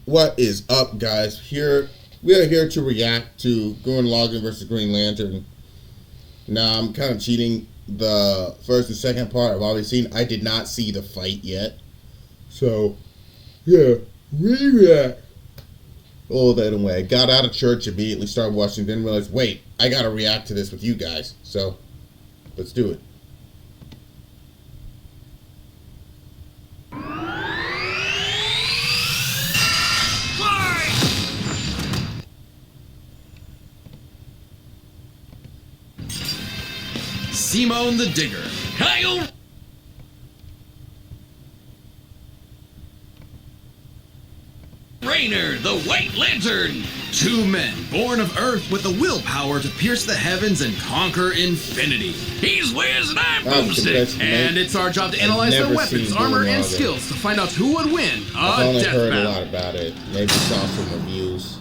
What is up, guys? We are here to react to Gurren Lagann versus Green Lantern. Now, I'm kind of cheating. The first and second part I've already seen. I did not see the fight yet. So, yeah, react. Oh, that way. I got out of church, immediately started watching, then realized, wait, I gotta react to this with you guys. So, let's do it. Simone the Digger. Kyle Rayner, the White Lantern. Two men born of Earth with the willpower to pierce the heavens and conquer infinity. He's Wiz and I'm Boomstick. And it's our job to analyze their weapons, armor, and skills to find out who would win I've only death heard battle. a lot about it. Maybe saw some reviews.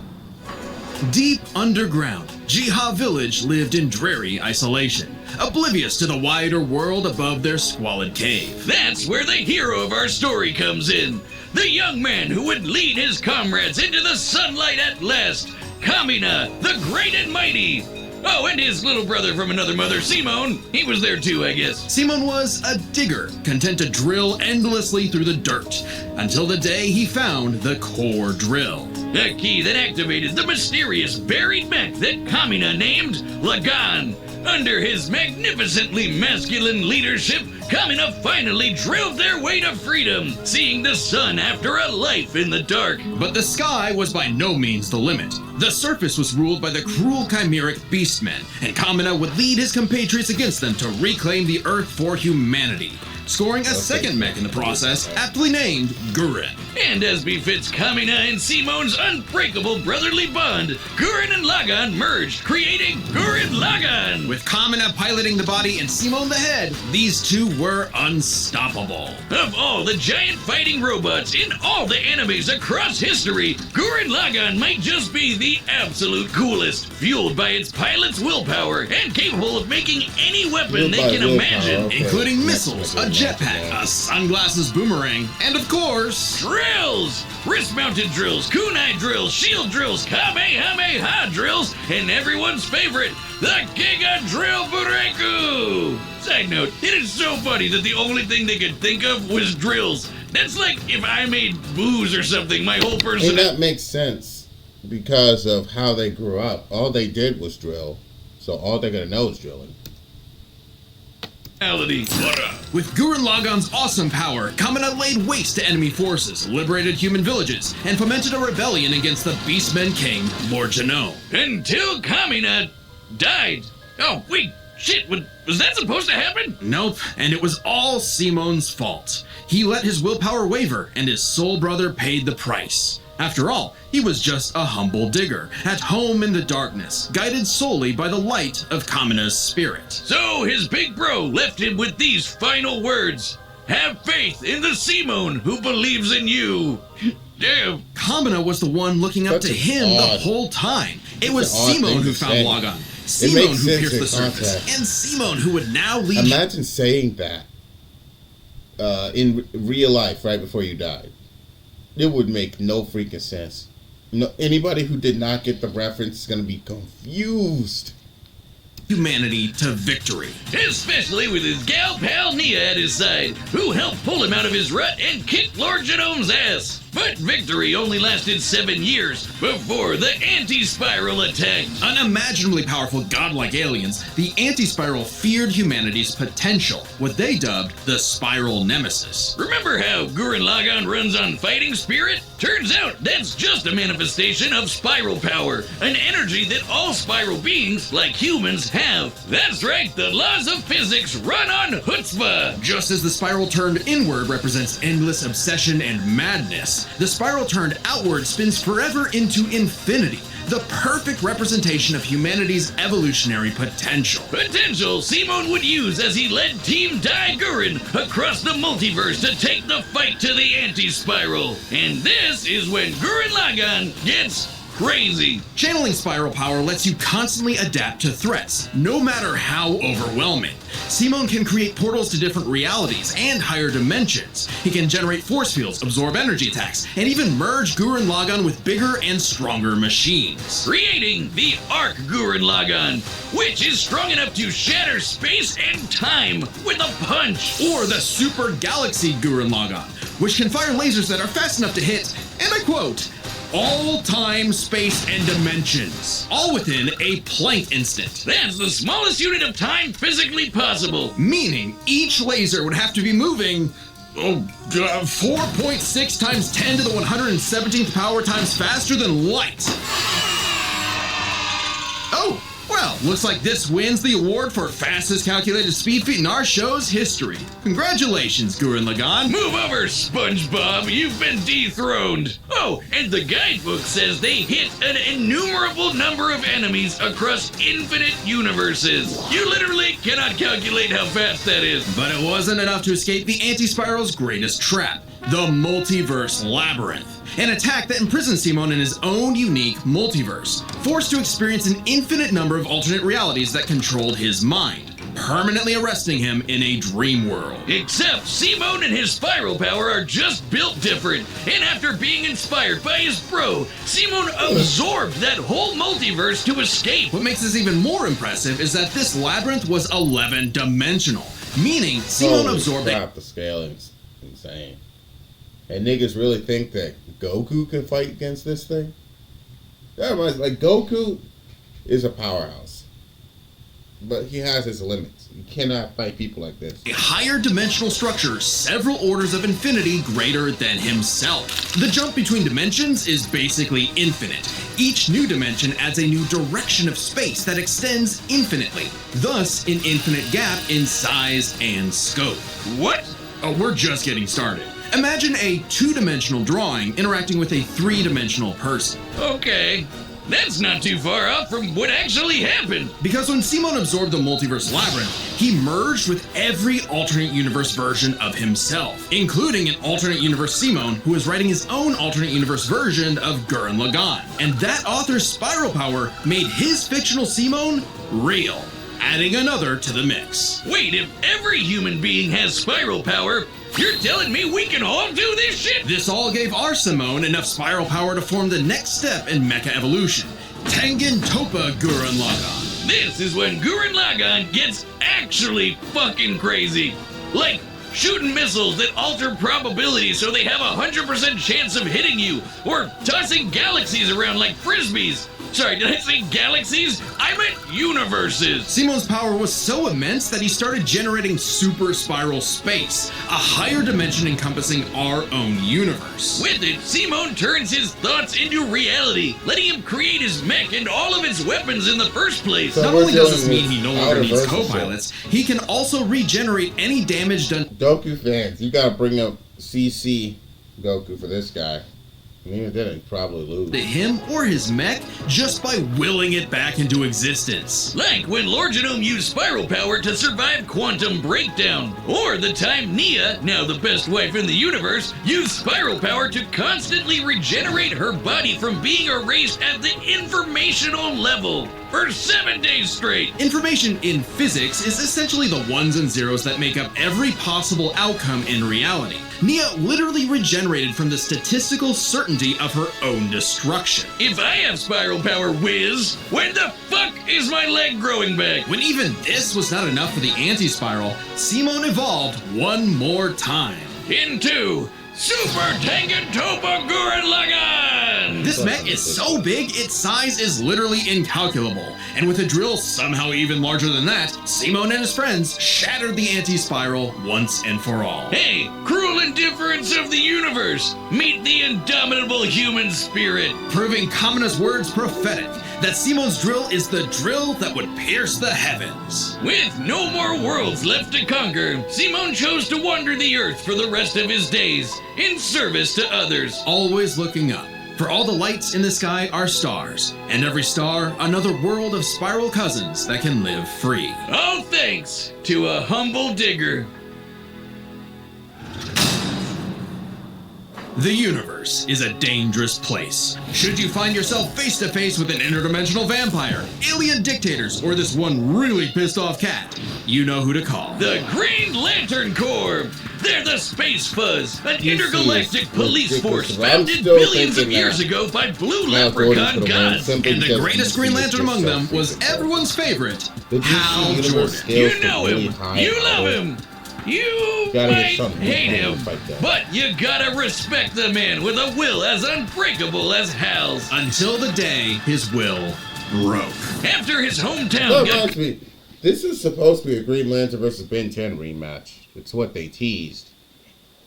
Deep underground, Jiha Village lived in dreary isolation, oblivious to the wider world above their squalid cave. That's where the hero of our story comes in. The young man who would lead his comrades into the sunlight at last. Kamina, the great and mighty. Oh, and his little brother from another mother, Simone. He was there too, I guess. Simone was a digger, content to drill endlessly through the dirt, until the day he found the core drill. A key that activated the mysterious buried mech that Kamina named Lagann. Under his magnificently masculine leadership, Kamina finally drove their way to freedom, seeing the sun after a life in the dark. But the sky was by no means the limit. The surface was ruled by the cruel chimeric beastmen, and Kamina would lead his compatriots against them to reclaim the Earth for humanity, scoring a second mech in the process, aptly named Gurren. And as befits Kamina and Simone's unbreakable brotherly bond, Gurren and Lagann merged, creating Gurren Lagann. With Kamina piloting the body and Simone the head, these two were unstoppable. Of all the giant fighting robots in all the animes across history, Gurren Lagann might just be the absolute coolest, fueled by its pilot's willpower and capable of making any weapon they can imagine, including missiles, a jetpack, a sunglasses boomerang, and of course, drills! Wrist-mounted drills, kunai drills, shield drills, kamehameha drills, and everyone's favorite, the Giga Drill Bureku! Side note, it is so funny that the only thing they could think of was drills. That's like if I made booze or something, my whole person... And that makes sense because of how they grew up. All they did was drill, so all they're gonna know is drilling. With Gurren Lagann's awesome power, Kamina laid waste to enemy forces, liberated human villages, and fomented a rebellion against the Beastmen King, Lord Genome. Until Kamina died. Oh, wait, shit, was that supposed to happen? Nope, and it was all Simone's fault. He let his willpower waver, and his soul brother paid the price. After all, he was just a humble digger, at home in the darkness, guided solely by the light of Kamina's spirit. So his big bro left him with these final words. Have faith in the Simone who believes in you. Damn. Kamina was the one looking up to him the whole time. It was Simone who found Lagann, Simone who pierced the surface, and Simone who would now lead... Imagine saying that in real life right before you died. It would make no freaking sense. No, anybody who did not get the reference is going to be confused. Humanity to victory. Especially with his gal pal Nia at his side, who helped pull him out of his rut and kick Lord Genome's ass. But victory only lasted 7 years before the anti-spiral attacked. Unimaginably powerful godlike aliens, the anti-spiral feared humanity's potential, what they dubbed the spiral nemesis. Remember how Gurren Lagann runs on fighting spirit? Turns out that's just a manifestation of spiral power, an energy that all spiral beings, like humans, have. That's right, the laws of physics run on chutzpah. Just as the spiral turned inward represents endless obsession and madness, the spiral turned outward spins forever into infinity, the perfect representation of humanity's evolutionary potential. Potential Simone would use as he led Team Dai Gurren across the multiverse to take the fight to the anti-spiral. And this is when Gurren Lagann gets crazy. Channeling spiral power lets you constantly adapt to threats, no matter how overwhelming. Simon can create portals to different realities and higher dimensions. He can generate force fields, absorb energy attacks, and even merge gurren lagann with bigger and stronger machines. Creating the Arc Gurren Lagann, which is strong enough to shatter space and time with a punch. Or the Super Galaxy Gurren Lagann, which can fire lasers that are fast enough to hit, and I quote, all time, space, and dimensions, all within a Planck instant. That's the smallest unit of time physically possible. Meaning each laser would have to be moving 4.6 times 10 to the 117th power times faster than light. Oh, well, looks like this wins the award for fastest calculated speed feat in our show's history. Congratulations, Gurren Lagann. Move over, SpongeBob. You've been dethroned. Oh, and the guidebook says they hit an innumerable number of enemies across infinite universes. You literally cannot calculate how fast that is. But it wasn't enough to escape the Anti-Spiral's greatest trap, the Multiverse Labyrinth. An attack that imprisons Simon in his own unique multiverse, forced to experience an infinite number of alternate realities that controlled his mind, permanently arresting him in a dream world. Except Simon and his spiral power are just built different, and after being inspired by his bro, Simon absorbed that whole multiverse to escape. What makes this even more impressive is that this labyrinth was 11-dimensional, meaning Simon absorbed crap, the scaling's insane. And niggas really think that Goku can fight against this thing? That reminds, like, Goku is a powerhouse. But he has his limits. You cannot fight people like this. a higher dimensional structure several orders of infinity greater than himself. The jump between dimensions is basically infinite. Each new dimension adds a new direction of space that extends infinitely, thus an infinite gap in size and scope. What? Oh, we're just getting started. Imagine a two-dimensional drawing interacting with a three-dimensional person. Okay, that's not too far off from what actually happened. Because when Simon absorbed the multiverse labyrinth, he merged with every alternate universe version of himself, including an alternate universe Simon who is writing his own alternate universe version of Gurren Lagann. And that author's spiral power made his fictional Simon real, adding another to the mix. Wait, if every human being has spiral power, you're telling me we can all do this shit? This all gave our Simone enough spiral power to form the next step in mecha evolution, Tengen Toppa Gurren Lagann. This is when Gurren Lagann gets actually fucking crazy. Like shooting missiles that alter probability so they have a 100% chance of hitting you, or tossing galaxies around like frisbees. Sorry, did I say galaxies? I meant universes. Simon's power was so immense that he started generating super spiral space, a higher dimension encompassing our own universe. With it, Simon turns his thoughts into reality, letting him create his mech and all of its weapons in the first place. So Not we're only does this dealing mean he no with longer needs outer versus co-pilots, he can also regenerate any damage done. Goku fans, you gotta bring up CC Goku for this guy. And even then, he'd probably lose. To him or his mech just by willing it back into existence. Like when Lord Genome used spiral power to survive quantum breakdown, or the time Nia, now the best wife in the universe, used spiral power to constantly regenerate her body from being erased at the informational level for 7 days straight. Information in physics is essentially the ones and zeros that make up every possible outcome in reality. Nia literally regenerated from the statistical certainty of her own destruction. If I have spiral power, Wiz, when the fuck is my leg growing back? When even this was not enough for the anti-spiral, Simon evolved one more time. Into Super Tengen Toppa Gurren Lagann! This mech is so big, its size is literally incalculable. And with a drill somehow even larger than that, Simon and his friends shattered the anti-spiral once and for all. Hey, cruel indifference of the universe! Meet the indomitable human spirit! Proving Kamina's words prophetic, that Simon's drill is the drill that would pierce the heavens. With no more worlds left to conquer, Simon chose to wander the earth for the rest of his days, in service to others. Always looking up, for all the lights in the sky are stars, and every star another world of spiral cousins that can live free. All thanks to a humble digger. The universe is a dangerous place. Should you find yourself face to face with an interdimensional vampire, alien dictators, or this one really pissed off cat, you know who to call. The Green Lantern Corps! They're the Space Fuzz, an intergalactic police force founded billions of years ago by blue leprechaun gods. And the greatest Green Lantern among them was everyone's favorite, Hal Jordan. You know him, you love him, you might hate him, but you gotta respect the man with a will as unbreakable as Hal's. Until the day his will broke. After his hometown got... This is supposed to be a Green Lantern versus Ben 10 rematch. It's what they teased.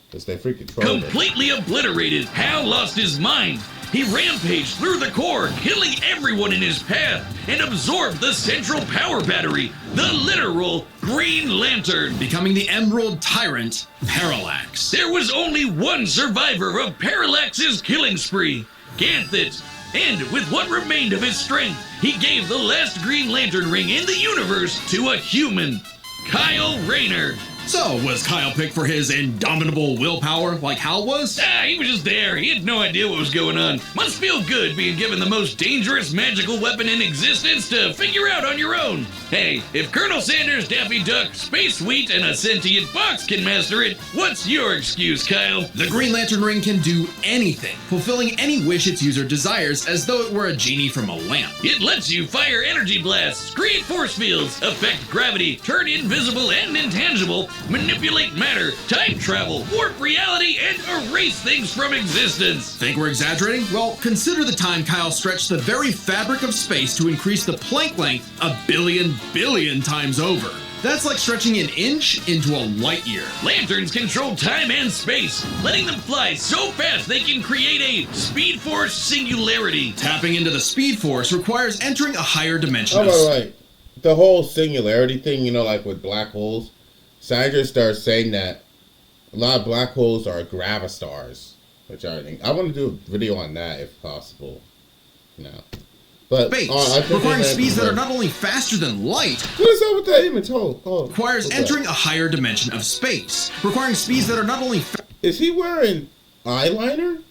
Because they freaking trolled completely obliterated, Hal lost his mind. He rampaged through the Corps, killing everyone in his path, and absorbed the central power battery, the literal Green Lantern. Becoming the Emerald Tyrant, Parallax. There was only one survivor of Parallax's killing spree, Ganthet. And with what remained of his strength, he gave the last Green Lantern ring in the universe to a human, Kyle Rayner. So, was Kyle picked for his indomitable willpower like Hal was? He was just there. He had no idea what was going on. Must feel good being given the most dangerous magical weapon in existence to figure out on your own. Hey, if Colonel Sanders, Daffy Duck, Space Wheat, and a sentient fox can master it, what's your excuse, Kyle? The Green Lantern ring can do anything, fulfilling any wish its user desires as though it were a genie from a lamp. It lets you fire energy blasts, create force fields, affect gravity, turn invisible and intangible, manipulate matter, time travel, warp reality, and erase things from existence. Think we're exaggerating? Well, consider the time Kyle stretched the very fabric of space to increase the Planck length a billion times over. That's like stretching an inch into a light year. Lanterns control time and space, letting them fly so fast they can create a Speed Force singularity. Tapping into the Speed Force requires entering a higher dimension. Right. The whole singularity thing, you know, like with black holes, scientists start saying that a lot of black holes are gravastars, which I think I want to do a video on that if possible. But space, requiring speeds that are not only faster than light. What is up with that image? Requires entering a higher dimension of space, requiring speeds that are not only. Is he wearing eyeliner?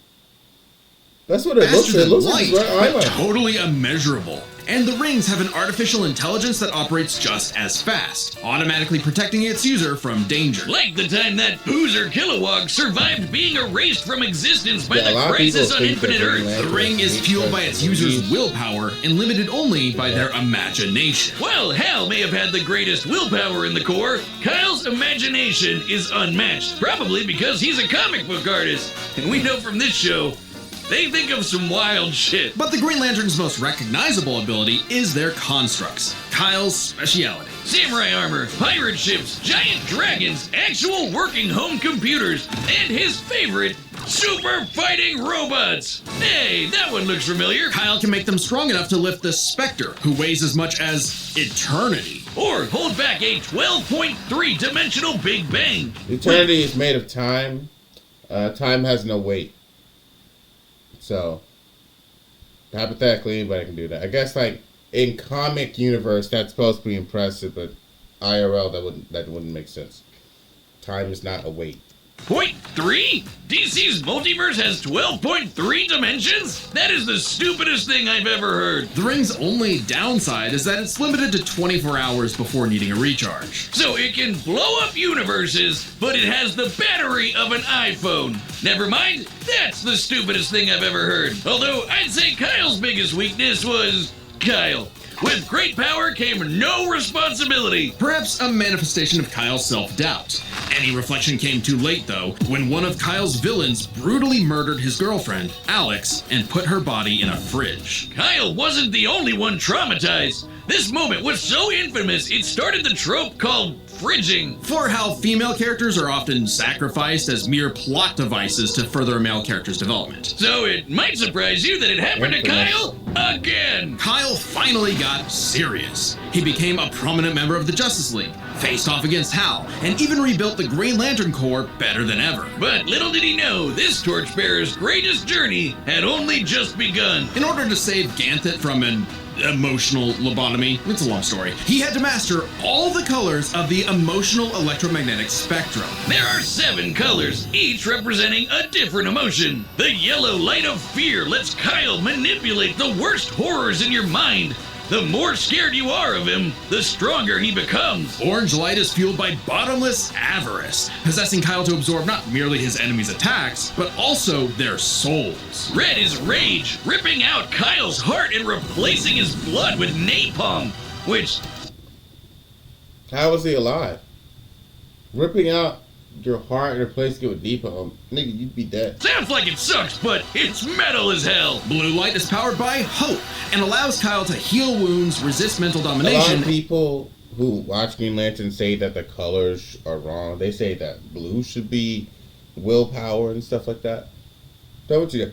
That's what it looks like. It looks like he's wearing eyeliner. Totally immeasurable. And the rings have an artificial intelligence that operates just as fast, automatically protecting its user from danger. Like the time that Boozer Kilowog survived being erased from existence by the crisis on Infinite Earth. The ring is fueled by its user's willpower and limited only by their imagination. While Hal may have had the greatest willpower in the Corps, Kyle's imagination is unmatched, probably because he's a comic book artist. And we know from this show, they think of some wild shit. But the Green Lantern's most recognizable ability is their constructs, Kyle's speciality. Samurai armor, pirate ships, giant dragons, actual working home computers, and his favorite, super fighting robots. Hey, that one looks familiar. Kyle can make them strong enough to lift the Spectre, who weighs as much as eternity. Or hold back a 12.3 dimensional Big Bang. Eternity is made of time. Time has no weight. So, hypothetically, anybody can do that. I guess, like, in comic universe, that's supposed to be impressive, but IRL, that wouldn't make sense. Time is not a weight. 0.3? DC's multiverse has 12.3 dimensions? That is the stupidest thing I've ever heard. The ring's only downside is that it's limited to 24 hours before needing a recharge. So it can blow up universes, but it has the battery of an iPhone. Never mind, that's the stupidest thing I've ever heard. Although I'd say Kyle's biggest weakness was Kyle. With great power came no responsibility. Perhaps a manifestation of Kyle's self-doubt. Any reflection came too late, though, when one of Kyle's villains brutally murdered his girlfriend, Alex, and put her body in a fridge. Kyle wasn't the only one traumatized. This moment was so infamous, it started the trope called fridging. For how female characters are often sacrificed as mere plot devices to further a male character's development. So it might surprise you that it happened to Kyle again. Kyle finally got serious. He became a prominent member of the Justice League, faced off against Hal, and even rebuilt the Green Lantern Corps better than ever. But little did he know, this torchbearer's greatest journey had only just begun. In order to save Ganthet from an emotional lobotomy. It's a long story. He had to master all the colors of the emotional electromagnetic spectrum. There are 7 colors, each representing a different emotion. The yellow light of fear lets Kyle manipulate the worst horrors in your mind. The more scared you are of him, the stronger he becomes. Orange light is fueled by bottomless avarice, possessing Kyle to absorb not merely his enemies' attacks, but also their souls. Red is rage, ripping out Kyle's heart and replacing his blood with napalm, which... How was he alive? Ripping out your heart and replacing it with napalm. Nigga, you'd be dead. sounds like it sucks, but it's metal as hell. Blue light is powered by hope and allows Kyle to heal wounds, resist mental A lot domination. of people who watch Green Lantern say that the colors are wrong. They say that blue should be willpower and stuff like that. So what you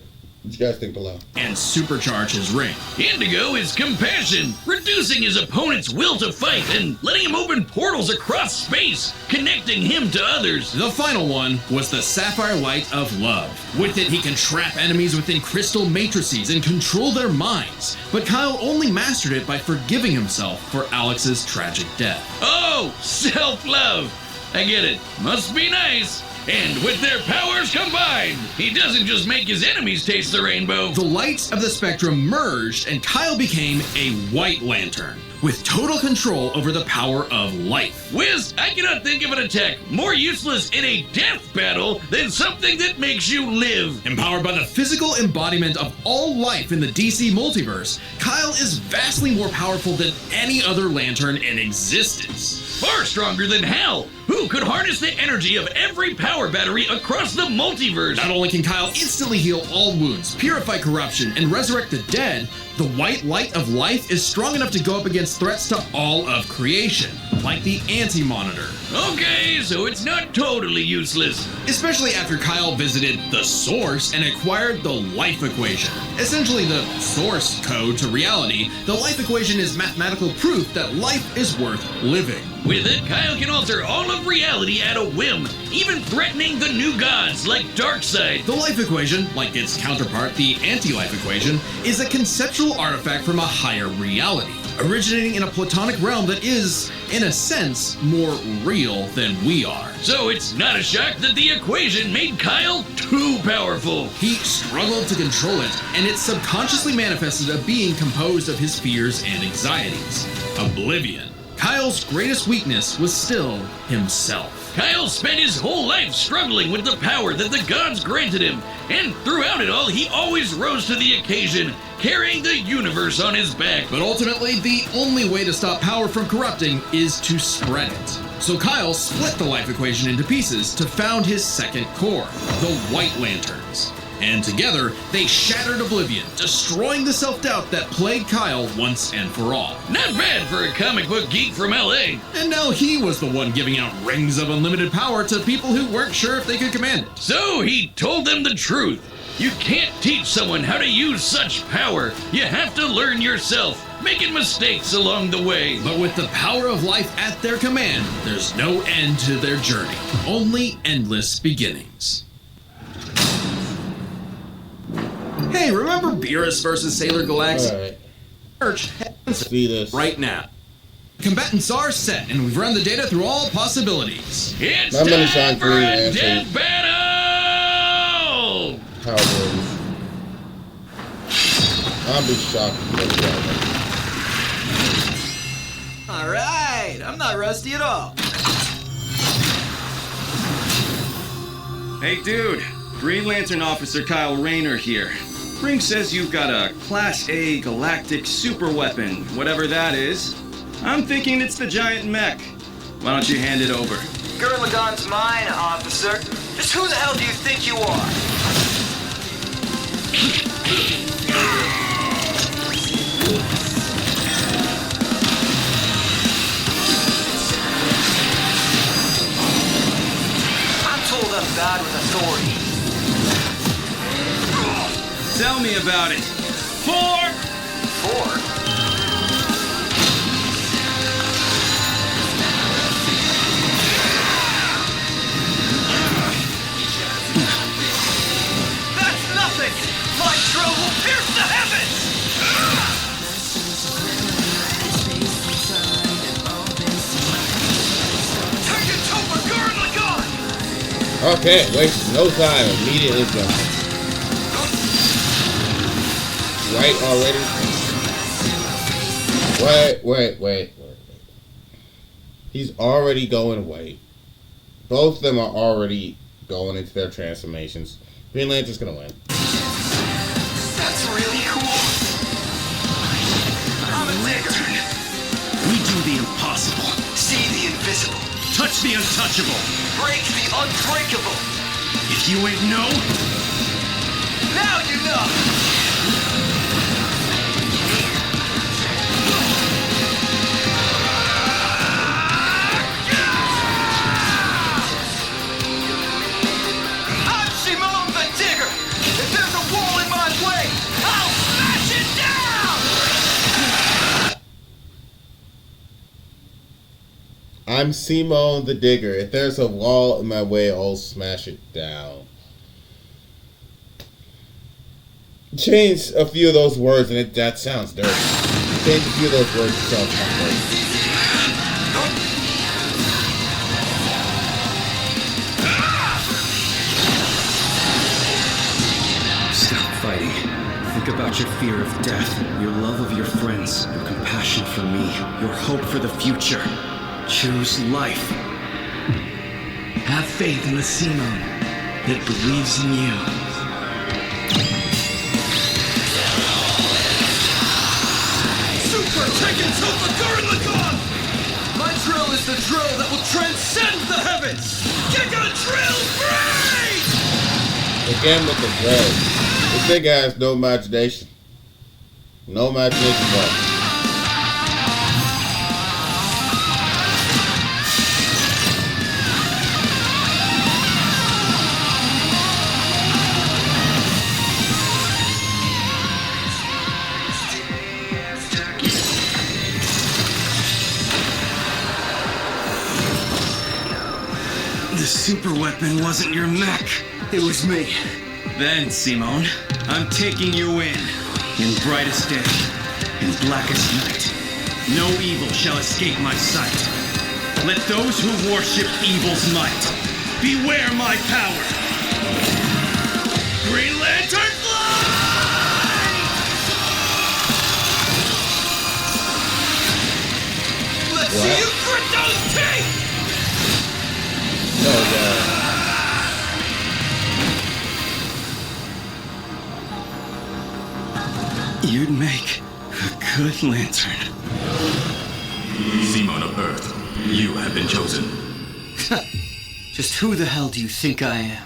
guys think below? And supercharge his ring. Indigo is compassion, reducing his opponent's will to fight and letting him open portals across space, connecting him to others. The final one was the sapphire light of love. With it, he can trap enemies within crystal matrices and control their minds. But Kyle only mastered it by forgiving himself for Alex's tragic death. Oh, self-love. I get it. Must be nice. And with their powers combined, he doesn't just make his enemies taste the rainbow. The lights of the spectrum merged and Kyle became a White Lantern with total control over the power of life. Wiz, I cannot think of an attack more useless in a death battle than something that makes you live. Empowered by the physical embodiment of all life in the DC multiverse, Kyle is vastly more powerful than any other Lantern in existence. Far stronger than Hal, who could harness the energy of every power battery across the multiverse. Not only can Kyle instantly heal all wounds, purify corruption, and resurrect the dead, the white light of life is strong enough to go up against threats to all of creation, like the Anti-Monitor. Okay, so it's not totally useless. Especially after Kyle visited the Source and acquired the Life Equation. Essentially the source code to reality, the Life Equation is mathematical proof that life is worth living. With it, Kyle can alter all of reality at a whim, even threatening the new gods like Darkseid. The Life Equation, like its counterpart, the Anti-Life Equation, is a conceptual artifact from a higher reality, originating in a platonic realm that is, in a sense, more real than we are. So it's not a shock that the equation made Kyle too powerful. He struggled to control it, and it subconsciously manifested a being composed of his fears and anxieties. Oblivion. Kyle's greatest weakness was still himself. Kyle spent his whole life struggling with the power that the gods granted him, and throughout it all, he always rose to the occasion, carrying the universe on his back. But ultimately, the only way to stop power from corrupting is to spread it. So Kyle split the Life Equation into pieces to found his second core, the White Lanterns. And together, they shattered Oblivion, destroying the self-doubt that plagued Kyle once and for all. Not bad for a comic book geek from LA. And now he was the one giving out rings of unlimited power to people who weren't sure if they could command it. So he told them the truth. You can't teach someone how to use such power. You have to learn yourself, making mistakes along the way. But with the power of life at their command, there's no end to their journey, only endless beginnings. Hey, remember Beerus versus Sailor Galaxy? Alright, Search see this. right now. Combatants are set, and we've run the data through all possibilities. It's Not many time times for Green a Lantern. death battle! How good. I'll be shocked if you don't get it. All right, I'm not rusty at all. Hey dude, Green Lantern Officer Kyle Rayner here. Ring says you've got a Class A galactic super weapon, whatever that is. I'm thinking it's the giant mech. Why don't you hand it over? Gurren Lagann's mine, officer. Just who the hell do you think you are? I'm told I'm bad with authority. Tell me about it. 4! 4? That's nothing! My drill will pierce the heavens! Okay, waste no time. Immediately gone. White already. Wait. He's already going white. Both of them are already going into their transformations. Green Lantern's gonna win. That's really cool. I'm a digger. We do the impossible. See the invisible. Touch the untouchable. Break the unbreakable. If you ain't know, Now you know. I'm Simone the Digger. If there's a wall in my way, I'll smash it down. I'm Simone the Digger. If there's a wall in my way, I'll smash it down. Change a few of those words and that sounds dirty. Change a few of those words, it sounds kind of dirty. Stop fighting. Think about your fear of death, your love of your friends, your compassion for me, your hope for the future. Choose life. have faith in the Simone that believes in you. Super Tekken Sofa Gurren lagann! My drill is the drill that will transcend the heavens. Giga Drill Break! Again with the drill. This thing has no imagination. No imagination at all. The super weapon wasn't your mech. It was me. Then, Simone, I'm taking you in brightest day, in blackest night. No evil shall escape my sight. Let those who worship evil's might beware my power. Green Lantern fly! Let's see you grit those teeth! No, You'd make a good lantern. Simone of Earth, you have been chosen. Just who the hell do you think I am?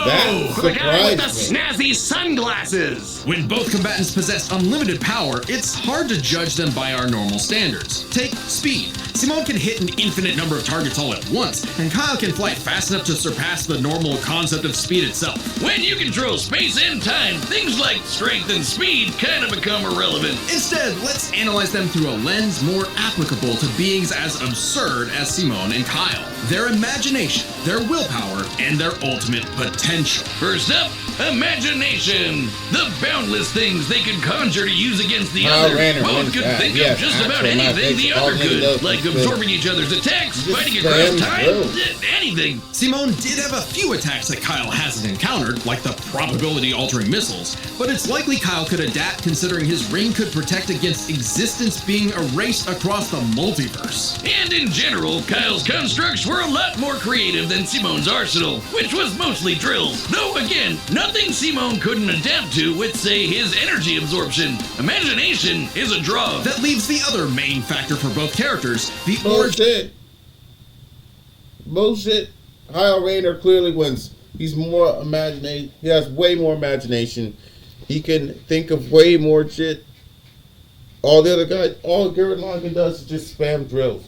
that surprised me. Snazzy sunglasses! When both combatants possess unlimited power, it's hard to judge them by our normal standards. Take speed. Simone can hit an infinite number of targets all at once, and Kyle can fly fast enough to surpass the normal concept of speed itself. When you control space and time, things like strength and speed kind of become irrelevant. Instead, let's analyze them through a lens more applicable to beings as absurd as Simone and Kyle. Their imagination, their willpower, and their ultimate potential. First up, imagination. The boundless things they could conjure to use against the Kyle other. Rayner Both wins could that. think He of has just about actual anything the imagination. All other he does could, is like just absorbing each other's attacks, just fighting slam across time, through. anything. Simone did have a few attacks that Kyle hasn't encountered, like the probability-altering missiles, but it's likely Kyle could adapt considering his ring could protect against existence being erased across the multiverse. And in general, Kyle's constructs were a lot more creative than Simone's arsenal, which was mostly drills. Though again, nothing Simone couldn't adapt to with, say, his energy absorption. Imagination is a draw. That leaves the other main factor for both characters, the origin. Bullshit. Kyle Rayner clearly wins. He's more imagination. He has way more imagination. He can think of way more shit. All the other guys, all Gurren Lagann does is just spam drills.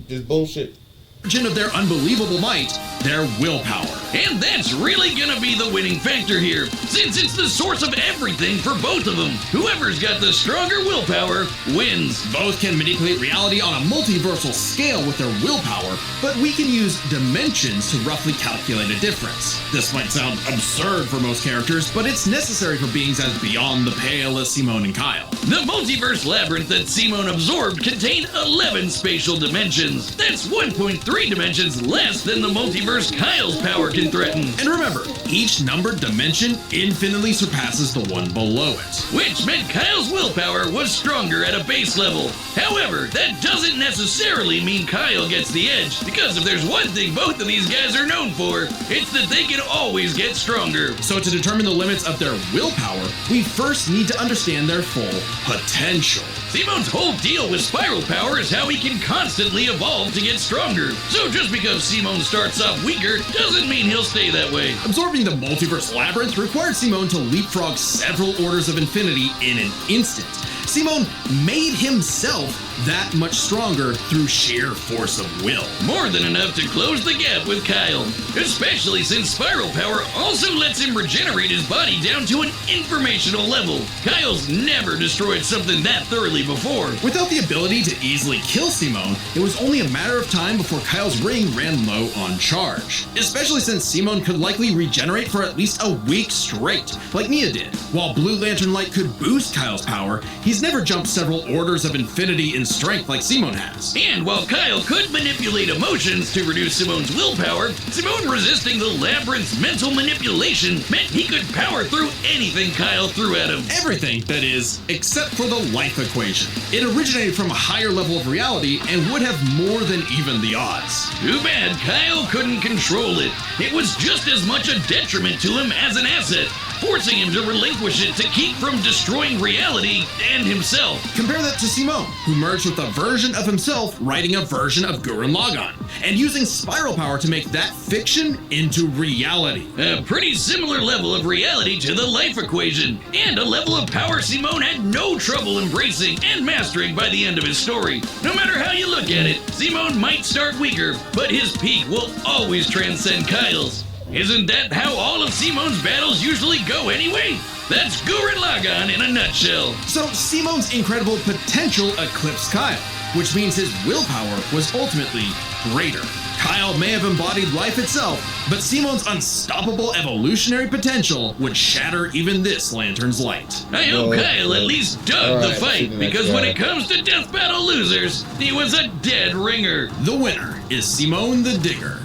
Just bullshit. Of their unbelievable might, their willpower. And that's really gonna be the winning factor here, since it's the source of everything for both of them. Whoever's got the stronger willpower wins. Both can manipulate reality on a multiversal scale with their willpower, but we can use dimensions to roughly calculate a difference. This might sound absurd for most characters, but it's necessary for beings as beyond the pale as Simone and Kyle. The multiverse labyrinth that Simone absorbed contained 11 spatial dimensions. That's 1.3 dimensions less than the multiverse Kyle's power can threaten. And remember, each numbered dimension infinitely surpasses the one below it. Which meant Kyle's willpower was stronger at a base level. However, that doesn't necessarily mean Kyle gets the edge, because if there's one thing both of these guys are known for, it's that they can always get stronger. So to determine the limits of their willpower, we first need to understand their full potential. Simone's whole deal with spiral power is how he can constantly evolve to get stronger. So just because Simone starts off weaker doesn't mean he'll stay that way. Absorbing the multiverse labyrinth required Simone to leapfrog several orders of infinity in an instant. Simone made himself that much stronger through sheer force of will. More than enough to close the gap with Kyle, especially since spiral power also lets him regenerate his body down to an informational level. Kyle's never destroyed something that thoroughly before. Without the ability to easily kill Simone, it was only a matter of time before Kyle's ring ran low on charge. Especially since Simone could likely regenerate for at least a week straight, like Nia did. While Blue Lantern Light could boost Kyle's power, he's never jumped several orders of infinity in strength like Simone has. And while Kyle could manipulate emotions to reduce Simone's willpower, Simone resisting the labyrinth's mental manipulation meant he could power through anything Kyle threw at him. Everything, that is, except for the life equation. It originated from a higher level of reality and would have more than even the odds. Too bad Kyle couldn't control it. It was just as much a detriment to him as an asset, forcing him to relinquish it to keep from destroying reality and himself. Compare that to Simone, who merged with a version of himself writing a version of Gurren Lagann, and using spiral power to make that fiction into reality. A pretty similar level of reality to the life equation, and a level of power Simone had no trouble embracing and mastering by the end of his story. No matter how you look at it, Simone might start weaker, but his peak will always transcend Kyle's. Isn't that how all of Simone's battles usually go anyway? That's gurren lagann in a nutshell. So Simone's incredible potential eclipsed Kyle, which means his willpower was ultimately greater. Kyle may have embodied life itself, but Simone's unstoppable evolutionary potential would shatter even this lantern's light. I hope Kyle at least dug the Alright, fight, because when it comes to death battle losers, he was a dead ringer. The winner is Simone the Digger.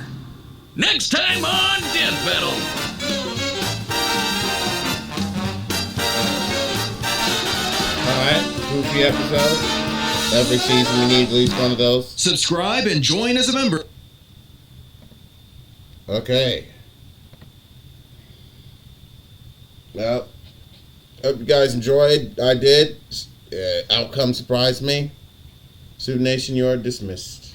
Next time on Death Battle. Alright, goofy episode. Every season we need at least one of those. Subscribe and join as a member. Okay. Well, hope you guys enjoyed. I did. Outcome surprised me. Student Nation, you are dismissed.